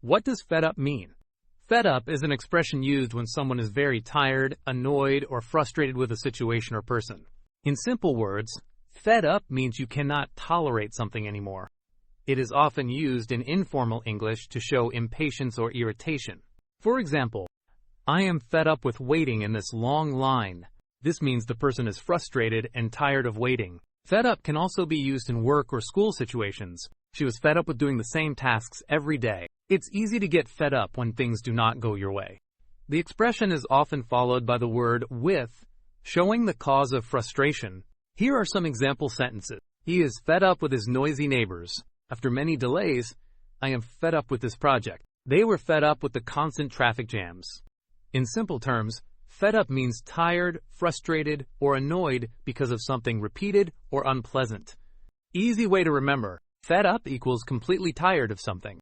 What does fed up mean? Fed up is an expression used when someone is very tired, annoyed, or frustrated with a situation or person. In simple words, fed up means you cannot tolerate something anymore. It is often used in informal English to show impatience or irritation. For example, I am fed up with waiting in this long line. This means the person is frustrated and tired of waiting. Fed up can also be used in work or school situations. She was fed up with doing the same tasks every day. It's easy to get fed up when things do not go your way. The expression is often followed by the word with, showing the cause of frustration. Here are some example sentences. He is fed up with his noisy neighbors. After many delays, I am fed up with this project. They were fed up with the constant traffic jams. In simple terms, fed up means tired, frustrated, or annoyed because of something repeated or unpleasant. Easy way to remember, fed up equals completely tired of something.